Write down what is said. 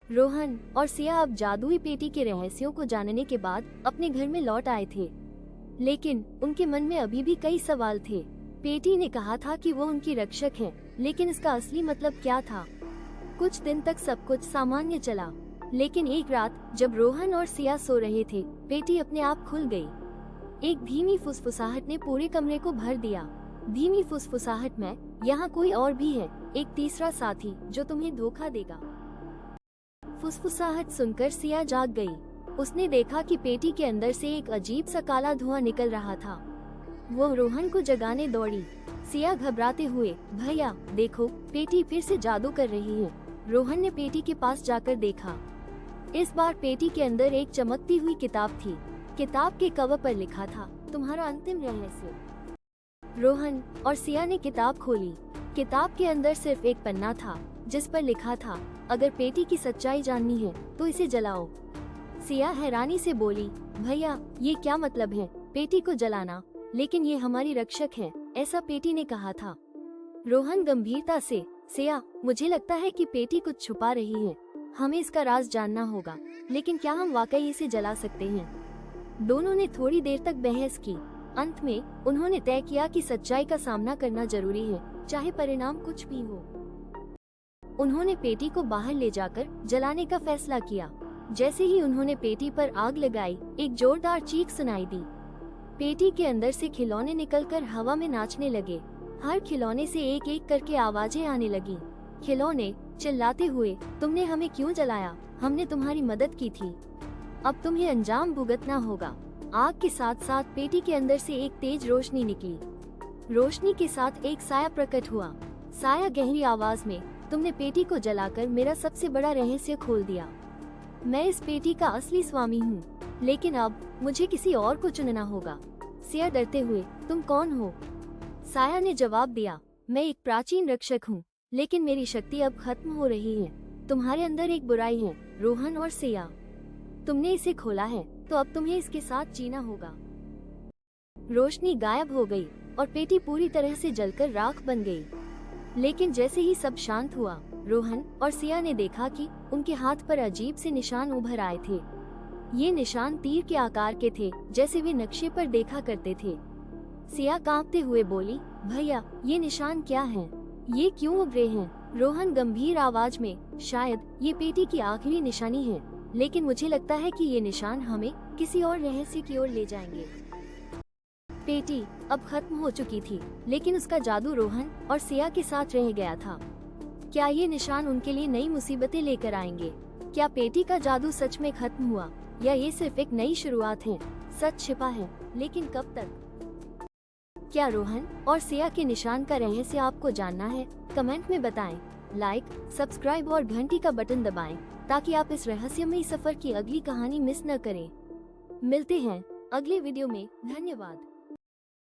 रोहन और सिया अब जादुई पेटी के रहस्यों को जानने के बाद अपने घर में लौट आए थे, लेकिन उनके मन में अभी भी कई सवाल थे। पेटी ने कहा था कि वो उनकी रक्षक है, लेकिन इसका असली मतलब क्या था? कुछ दिन तक सब कुछ सामान्य चला, लेकिन एक रात जब रोहन और सिया सो रहे थे, पेटी अपने आप खुल गई। एक धीमी फुसफुसाहट ने पूरे कमरे को भर दिया। धीमी फुसफुसाहट में, यहाँ कोई और भी है, एक तीसरा साथी जो तुम्हें धोखा देगा। फुसफुसाहट सुनकर सिया जाग गई। उसने देखा कि पेटी के अंदर से एक अजीब सा काला धुआं निकल रहा था। वो रोहन को जगाने दौड़ी। सिया घबराते हुए, भैया देखो, पेटी फिर से जादू कर रही है। रोहन ने पेटी के पास जाकर देखा। इस बार पेटी के अंदर एक चमकती हुई किताब थी। किताब के कवर पर लिखा था, तुम्हारा अंतिम रहस्य। रोहन और सिया ने किताब खोली। किताब के अंदर सिर्फ एक पन्ना था, जिस पर लिखा था, अगर पेटी की सच्चाई जाननी है तो इसे जलाओ। सिया हैरानी से बोली, भैया ये क्या मतलब है पेटी को जलाना? लेकिन ये हमारी रक्षक है, ऐसा पेटी ने कहा था। रोहन गंभीरता से, सिया मुझे लगता है कि पेटी कुछ छुपा रही है, हमें इसका राज जानना होगा, लेकिन क्या हम वाकई इसे जला सकते हैं? दोनों ने थोड़ी देर तक बहस की। अंत में उन्होंने तय किया कि सच्चाई का सामना करना जरूरी है, चाहे परिणाम कुछ भी हो। उन्होंने पेटी को बाहर ले जाकर जलाने का फैसला किया। जैसे ही उन्होंने पेटी पर आग लगाई, एक जोरदार चीख सुनाई दी। पेटी के अंदर से खिलौने निकलकर हवा में नाचने लगे। हर खिलौने से एक एक करके आवाजें आने लगी। खिलौने चिल्लाते हुए, तुमने हमें क्यों जलाया? हमने तुम्हारी मदद की थी, अब तुम्हें अंजाम भुगतना होगा। आग के साथ साथ पेटी के अंदर से एक तेज रोशनी निकली। रोशनी के साथ एक साया प्रकट हुआ। साया गहरी आवाज में, तुमने पेटी को जलाकर मेरा सबसे बड़ा रहस्य खोल दिया। मैं इस पेटी का असली स्वामी हूँ, लेकिन अब मुझे किसी और को चुनना होगा। सिया डरते हुए, तुम कौन हो? साया ने जवाब दिया, मैं एक प्राचीन रक्षक हूँ, लेकिन मेरी शक्ति अब खत्म हो रही है। तुम्हारे अंदर एक बुराई है, रोहन और सिया। तुमने इसे खोला है, तो अब तुम्हें इसके साथ जीना होगा। रोशनी गायब हो गई और पेटी पूरी तरह से जलकर राख बन गई। लेकिन जैसे ही सब शांत हुआ, रोहन और सिया ने देखा कि उनके हाथ पर अजीब से निशान उभर आए थे। ये निशान तीर के आकार के थे, जैसे वे नक्शे पर देखा करते थे। सिया कांपते हुए बोली, भैया ये निशान क्या हैं? ये क्यों उभरे हैं? रोहन गंभीर आवाज में, शायद ये पेटी की आखिरी निशानी है, लेकिन मुझे लगता है कि ये निशान हमें किसी और रहस्य की ओर ले जाएंगे। पेटी अब खत्म हो चुकी थी, लेकिन उसका जादू रोहन और सिया के साथ रह गया था। क्या ये निशान उनके लिए नई मुसीबतें लेकर आएंगे? क्या पेटी का जादू सच में खत्म हुआ, या ये सिर्फ एक नई शुरुआत है? सच छिपा है, लेकिन कब तक? क्या रोहन और सिया के निशान का रहस्य आपको जानना है? कमेंट में बताएं। लाइक, सब्सक्राइब और घंटी का बटन दबाएं, ताकि आप इस रहस्यमयी सफर की अगली कहानी मिस न करें। मिलते हैं अगले वीडियो में। धन्यवाद।